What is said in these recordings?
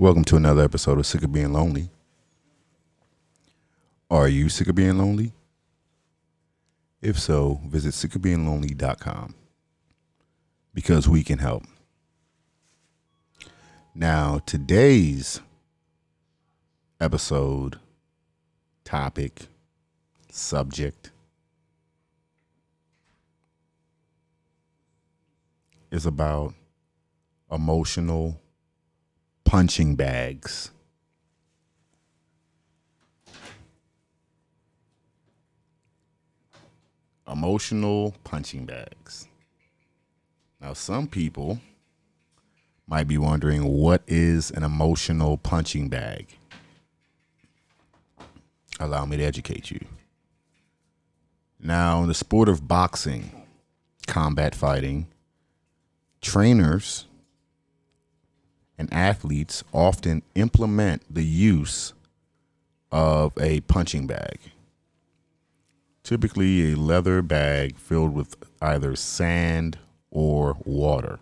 Welcome to another episode of Sick of Being Lonely. Are you sick of being lonely? If so, visit sickofbeinglonely.com because we can help. Now, today's episode, topic, subject is about emotional punching bags. Emotional punching bags. Now, some people might be wondering, what is an emotional punching bag? Allow me to educate you. Now, in the sport of boxing, combat fighting, trainers and athletes often implement the use of a punching bag. Typically a leather bag filled with either sand or water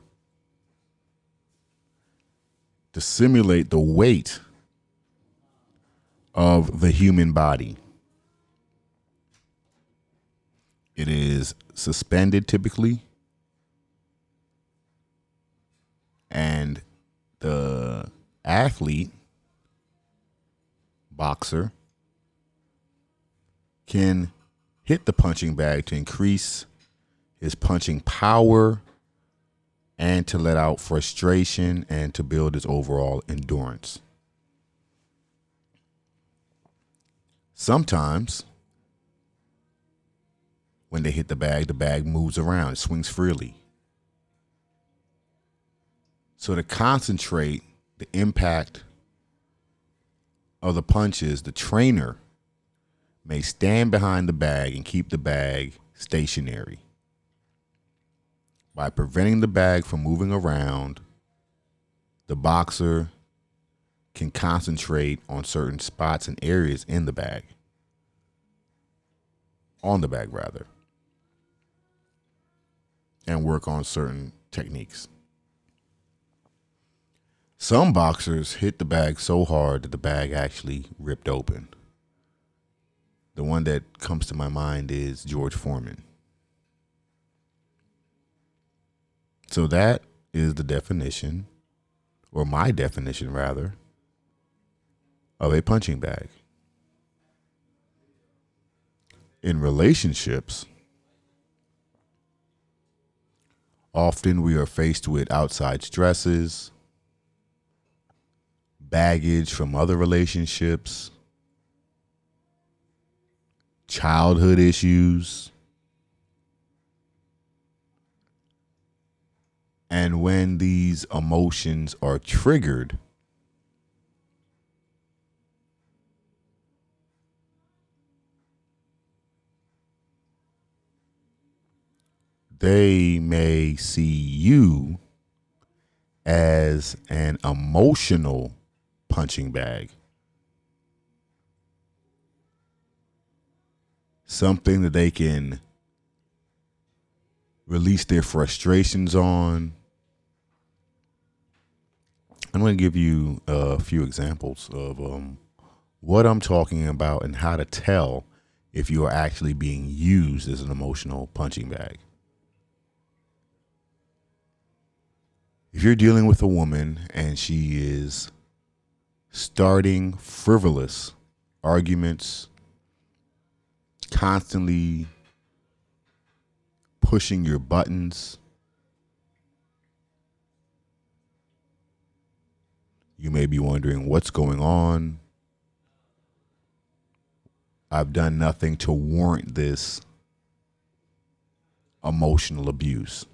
to simulate the weight of the human body. It is suspended typically, and the athlete, boxer, can hit the punching bag to increase his punching power and to let out frustration and to build his overall endurance. Sometimes when they hit the bag moves around, it swings freely. So to concentrate the impact of the punches, the trainer may stand behind the bag and keep the bag stationary. By preventing the bag from moving around, the boxer can concentrate on certain spots and areas in the bag, on the bag rather, and work on certain techniques. Some boxers hit the bag so hard that the bag actually ripped open. The one that comes to my mind is George Foreman. So that is the definition, or my definition rather, of a punching bag. In relationships, often we are faced with outside stresses, baggage from other relationships, childhood issues. And when these emotions are triggered, they may see you as an emotional punching bag. Something that they can release their frustrations on. I'm going to give you a few examples of what I'm talking about and how to tell if you are actually being used as an emotional punching bag. If you're dealing with a woman and she is starting frivolous arguments, constantly pushing your buttons, you may be wondering what's going on. I've done nothing to warrant this emotional abuse.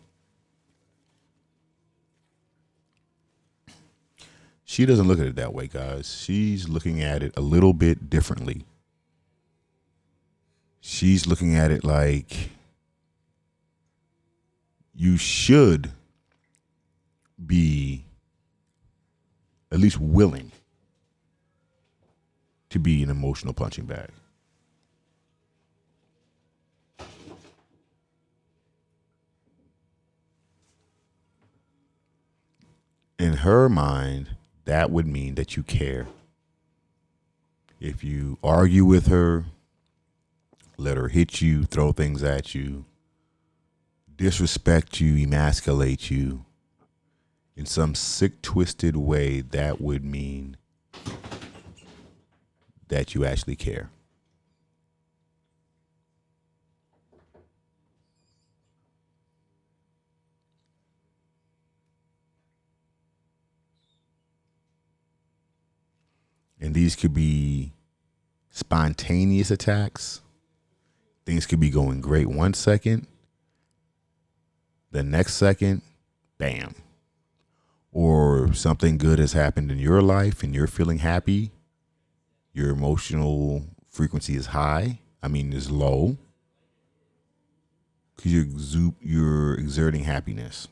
She doesn't look at it that way, guys. She's looking at it a little bit differently. She's looking at it like you should be at least willing to be an emotional punching bag. In her mind, that would mean that you care. If you argue with her, let her hit you, throw things at you, disrespect you, emasculate you in some sick, twisted way, that would mean that you actually care. And these could be spontaneous attacks. Things could be going great 1 second. The next second, bam. Or something good has happened in your life and you're feeling happy. Your emotional frequency is high. Is low. Because you're exerting happiness.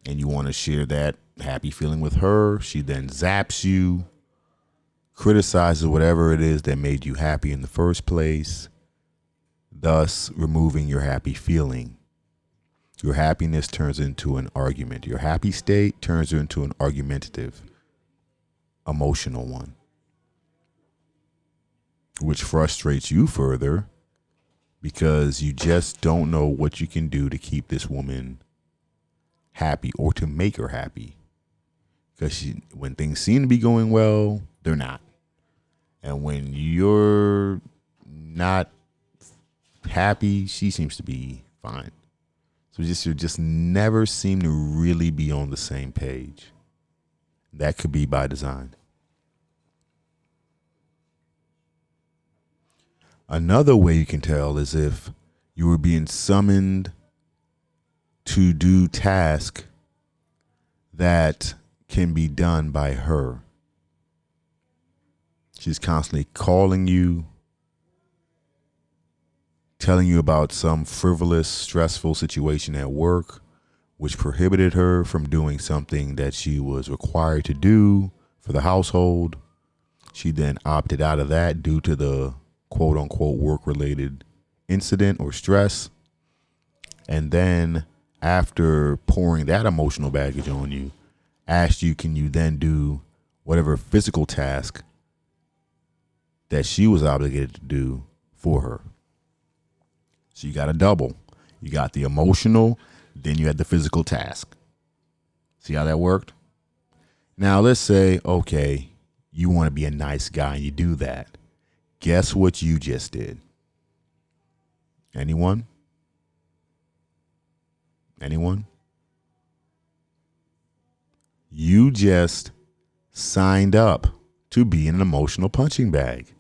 And you want to share that happy feeling with her. She then zaps you, criticizes whatever it is that made you happy in the first place, thus removing your happy feeling. Your happiness turns into an argument. Your happy state turns into an argumentative, emotional one, which frustrates you further because you just don't know what you can do to keep this woman happy or to make her happy. Because when things seem to be going well, they're not. And when you're not happy, she seems to be fine. So you just never seem to really be on the same page. That could be by design. Another way you can tell is if you were being summoned to do tasks that can be done by her. She's constantly calling you, telling you about some frivolous, stressful situation at work, which prohibited her from doing something that she was required to do for the household. She then opted out of that due to the quote unquote work-related incident or stress. And then after pouring that emotional baggage on you, asked you, can you then do whatever physical task that she was obligated to do for her? So you got a double. You got the emotional, then you had the physical task. See how that worked? Now let's say, okay, you want to be a nice guy and you do that. Guess what you just did? Anyone? Anyone? You just signed up to be an emotional punching bag.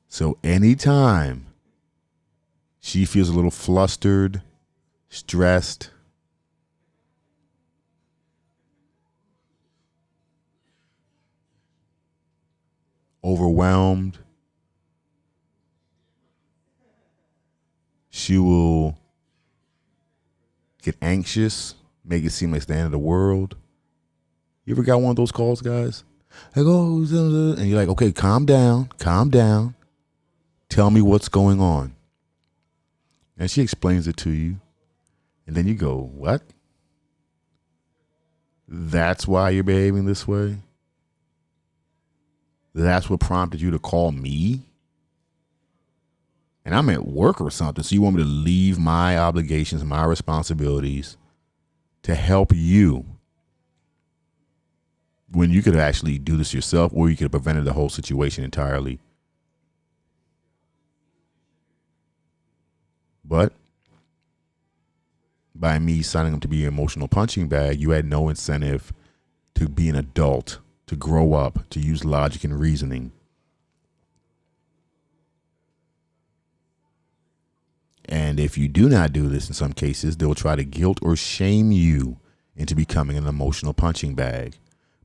So anytime she feels a little flustered, stressed, overwhelmed, she will get anxious, make it seem like it's the end of the world. You ever got one of those calls, guys? Like, oh, and you're like, okay, calm down. Tell me what's going on. And she explains it to you. And then you go, what? That's why you're behaving this way? That's what prompted you to call me? And I'm at work or something, so you want me to leave my obligations, my responsibilities to help you when you could actually do this yourself, or you could have prevented the whole situation entirely. But by me signing up to be your emotional punching bag, you had no incentive to be an adult, to grow up, to use logic and reasoning. And if you do not do this in some cases, they'll try to guilt or shame you into becoming an emotional punching bag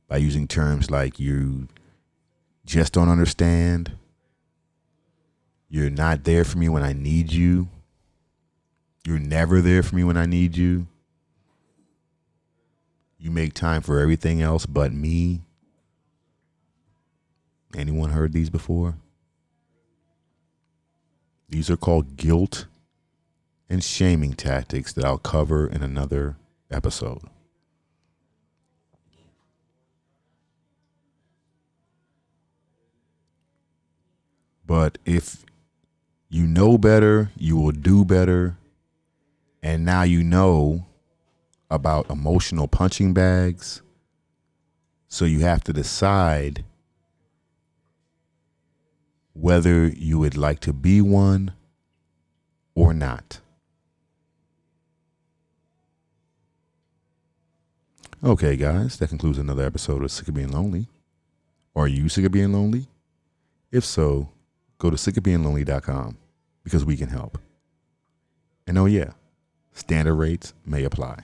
by using terms like you just don't understand, you're not there for me when I need you, you're never there for me when I need you, you make time for everything else but me. Anyone heard these before? These are called guilt and shaming tactics that I'll cover in another episode. But if you know better, you will do better. And now you know about emotional punching bags. So you have to decide whether you would like to be one or not. Okay, guys, that concludes another episode of Sick of Being Lonely. Are you sick of being lonely? If so, go to sickofbeinglonely.com because we can help. And oh yeah, standard rates may apply.